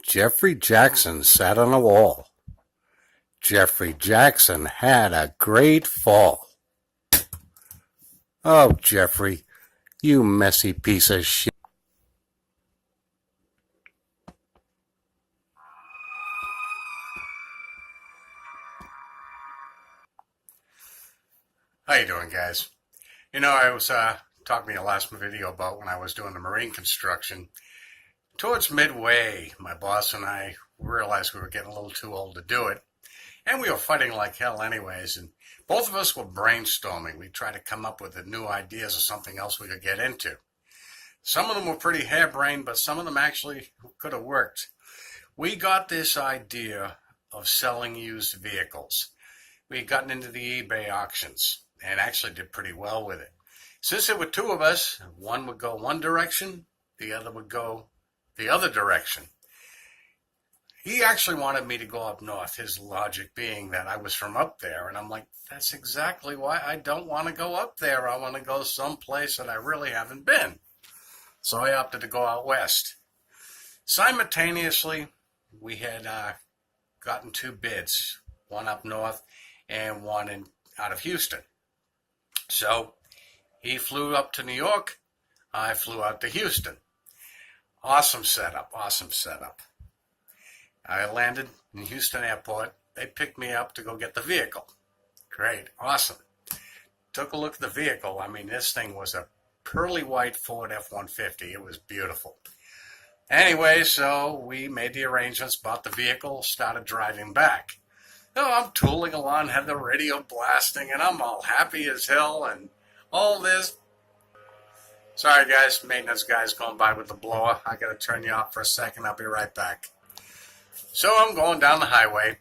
Jeffrey Jackson sat on a wall. Jeffrey Jackson had a great fall. Oh, Jeffrey, you messy piece of shit. How you doing, guys? I was talking in the last video about when I was doing the marine construction. Towards midway, my boss and I realized we were getting a little too old to do it. And we were fighting like hell anyways, and both of us were brainstorming. We tried to come up with the new ideas or something else we could get into. Some of them were pretty harebrained, but some of them actually could have worked. We got this idea of selling used vehicles. We had gotten into the eBay auctions and actually did pretty well with it. Since there were two of us, one would go one direction, the other would go the other direction. He actually wanted me to go up north, his logic being that I was from up there. And I'm like, that's exactly why I don't want to go up there. I want to go someplace that I really haven't been. So I opted to go out west. Simultaneously, we had gotten two bids, one up north and one out of Houston. So he flew up to New York. I flew out to Houston. Awesome setup. I landed in Houston Airport. They picked me up to go get the vehicle. Great, awesome. Took a look at the vehicle. I mean, this thing was a pearly white Ford F-150. It was beautiful. Anyway, so we made the arrangements, bought the vehicle, started driving back. I'm tooling along, had the radio blasting, and I'm all happy as hell and all this. Sorry, guys, maintenance guy's going by with the blower. I got to turn you off for a second. I'll be right back. So I'm going down the highway.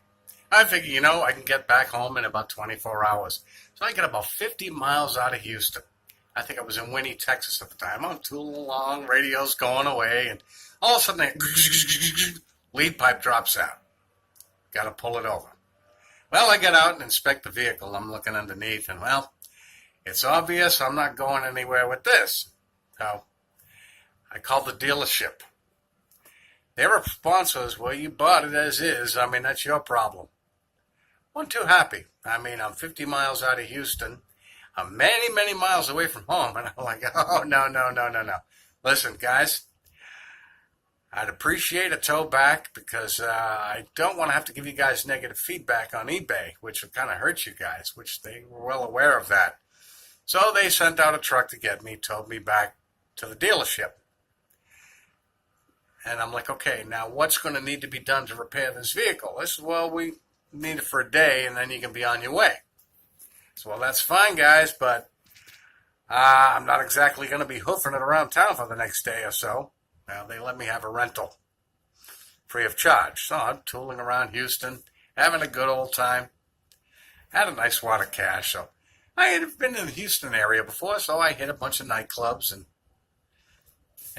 I figure, I can get back home in about 24 hours. So I get about 50 miles out of Houston. I think I was in Winnie, Texas at the time. I'm tooling along, radio's going away, and all of a sudden, lead pipe drops out. Got to pull it over. Well, I get out and inspect the vehicle. I'm looking underneath, and it's obvious I'm not going anywhere with this. So I called the dealership. Their response was, well, you bought it as is. I mean, that's your problem. Wasn't too happy. I mean, I'm 50 miles out of Houston. I'm many, many miles away from home. And I'm like, oh, no. Listen, guys, I'd appreciate a tow back because I don't want to have to give you guys negative feedback on eBay, which would kind of hurt you guys, which they were well aware of that. So they sent out a truck to get me, towed me back to the dealership. And I'm like, okay, now what's going to need to be done to repair this vehicle? They said, well, we need it for a day, and then you can be on your way. So, well, that's fine, guys, but I'm not exactly going to be hoofing it around town for the next day or so. Well, they let me have a rental free of charge. So I'm tooling around Houston, having a good old time. Had a nice wad of cash. So I had been in the Houston area before, so I hit a bunch of nightclubs and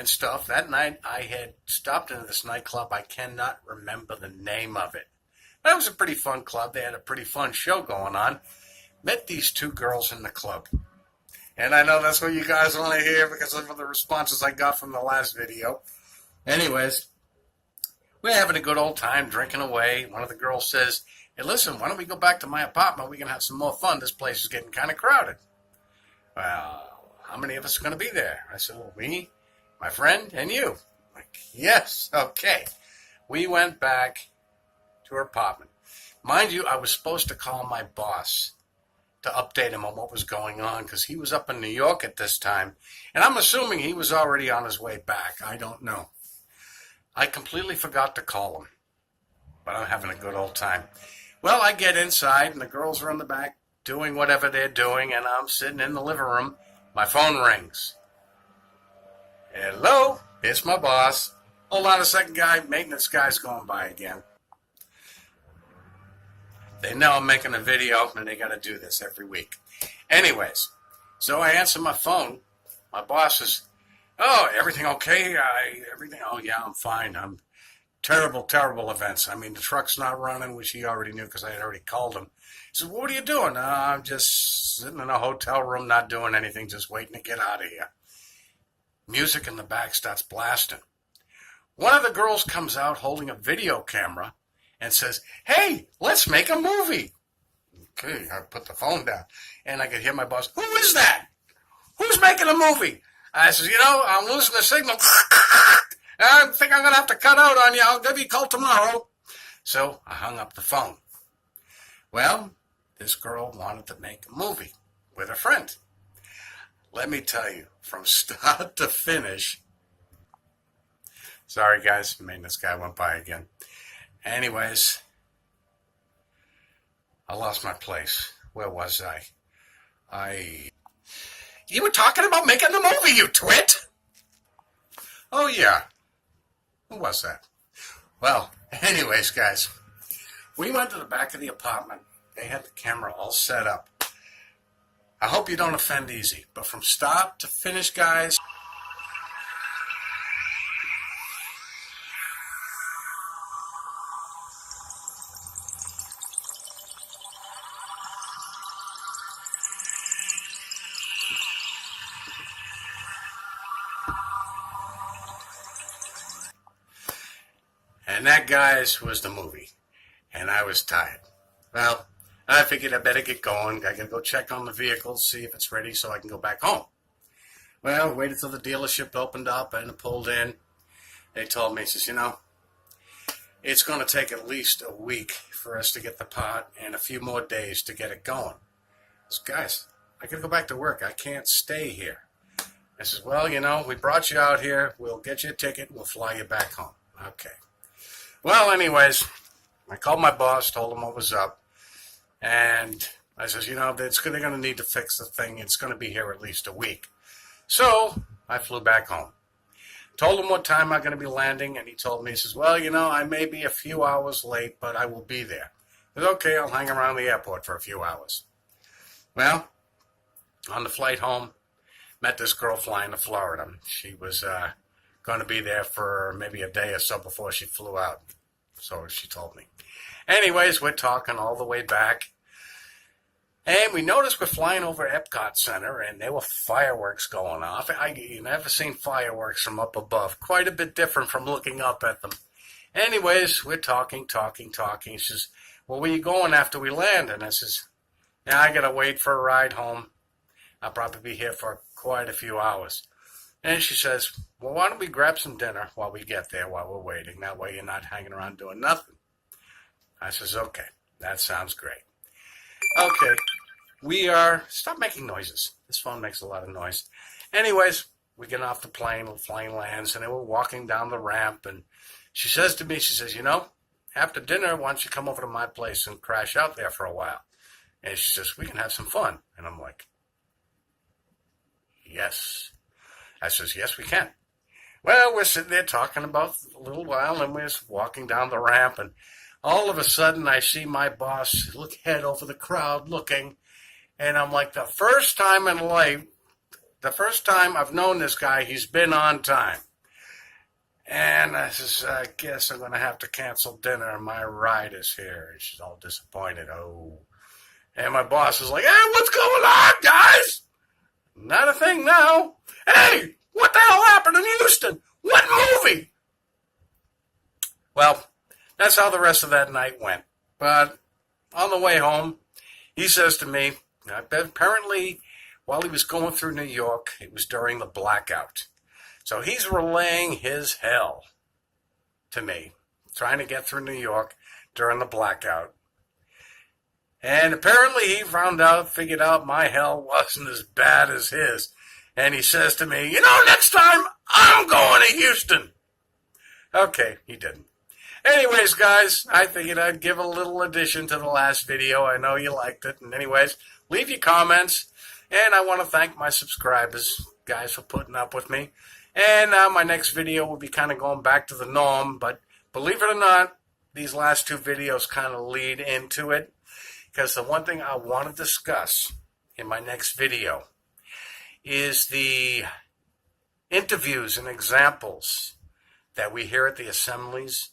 stuff. That night, I had stopped into this nightclub. I cannot remember the name of it. But it was a pretty fun club. They had a pretty fun show going on. Met these two girls in the club. And I know that's what you guys want to hear because of the responses I got from the last video. Anyways, we're having a good old time drinking away. One of the girls says, hey, listen, why don't we go back to my apartment? We can have some more fun. This place is getting kind of crowded. Well, how many of us are going to be there? I said, well, me, my friend, and you. Like, yes, okay. We went back to her apartment. Mind you, I was supposed to call my boss to update him on what was going on because he was up in New York at this time. And I'm assuming he was already on his way back. I don't know. I completely forgot to call him. But I'm having a good old time. Well, I get inside and the girls are in the back doing whatever they're doing. And I'm sitting in the living room. My phone rings. Hello, it's my boss. Hold on a second, guy. Maintenance guy's going by again. They know I'm making a video, and they got to do this every week. Anyways, so I answer my phone. My boss is, oh, everything okay? Oh, yeah, I'm fine. I'm terrible events. I mean, the truck's not running, which he already knew because I had already called him. He said, what are you doing? I'm just sitting in a hotel room, not doing anything, just waiting to get out of here. Music in the back starts blasting. One of the girls comes out holding a video camera and says, "Hey, let's make a movie." Okay, I put the phone down, and I could hear my boss, "Who is that? Who's making a movie?" I says, I'm losing the signal. I think I'm going to have to cut out on you. I'll give you a call tomorrow. So I hung up the phone. Well, this girl wanted to make a movie with a friend. Let me tell you, from start to finish. Sorry, guys. Maintenance guy went by again. Anyways, I lost my place. Where was I? You were talking about making the movie, you twit! Oh, yeah. Who was that? Well, anyways, guys, we went to the back of the apartment. They had the camera all set up. I hope you don't offend easy, but from start to finish, guys, and that, guys, was the movie. And I was tired. Well, I figured I better get going. I gotta go check on the vehicle, see if it's ready so I can go back home. Well, waited till the dealership opened up and pulled in. They told me, says, it's going to take at least a week for us to get the part and a few more days to get it going. I said, guys, I gotta go back to work. I can't stay here. I says, well, we brought you out here. We'll get you a ticket. We'll fly you back home. Okay. Well, anyways, I called my boss, told him what was up, and I says, they're going to need to fix the thing. It's going to be here at least a week. So I flew back home. Told him what time I'm going to be landing, and he told me, he says, well, I may be a few hours late, but I will be there. I said, okay, I'll hang around the airport for a few hours. Well, on the flight home, met this girl flying to Florida. She was going to be there for maybe a day or so before she flew out. So she told me. Anyways, we're talking all the way back. And we noticed we're flying over Epcot Center, and there were fireworks going off. I've never seen fireworks from up above. Quite a bit different from looking up at them. Anyways, we're talking. She says, well, where you going after we land? And I says, yeah, I got to wait for a ride home. I'll probably be here for quite a few hours. And she says, well, why don't we grab some dinner while we get there, while we're waiting? That way you're not hanging around doing nothing. I says, okay, that sounds great. Okay, stop making noises. This phone makes a lot of noise. Anyways, we get off the plane, the plane lands, and they were walking down the ramp, and she says to me, she says, after dinner, why don't you come over to my place and crash out there for a while? And she says, we can have some fun. And I'm like, yes. I says, yes, we can. Well, we're sitting there talking about a little while, and we're just walking down the ramp, and all of a sudden I see my boss head over the crowd looking, and I'm like, the first time in life, the first time I've known this guy, he's been on time. And I says, I guess I'm going to have to cancel dinner. My ride is here. And she's all disappointed. Oh. And my boss is like, hey, what's going on, guys? Not a thing now. Hey, what the hell happened in Houston? What movie? Well, that's how the rest of that night went. But on the way home, he says to me, apparently while he was going through New York, it was during the blackout. So he's relaying his hell to me, trying to get through New York during the blackout. And apparently he figured out my hell wasn't as bad as his. And he says to me, next time I'm going to Houston. Okay, he didn't. Anyways, guys, I figured I'd give a little addition to the last video. I know you liked it. And anyways, leave your comments. And I want to thank my subscribers, guys, for putting up with me. And my next video will be kind of going back to the norm. But believe it or not, these last two videos kind of lead into it. Because the one thing I want to discuss in my next video is the interviews and examples that we hear at the assemblies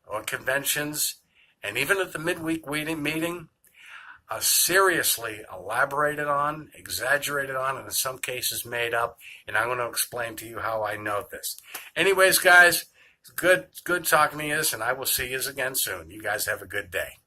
or conventions and even at the midweek meeting are seriously elaborated on, exaggerated on, and in some cases made up. And I'm going to explain to you how I know this. Anyways, guys, It's good talking to you, and I will see you again soon. You guys have a good day.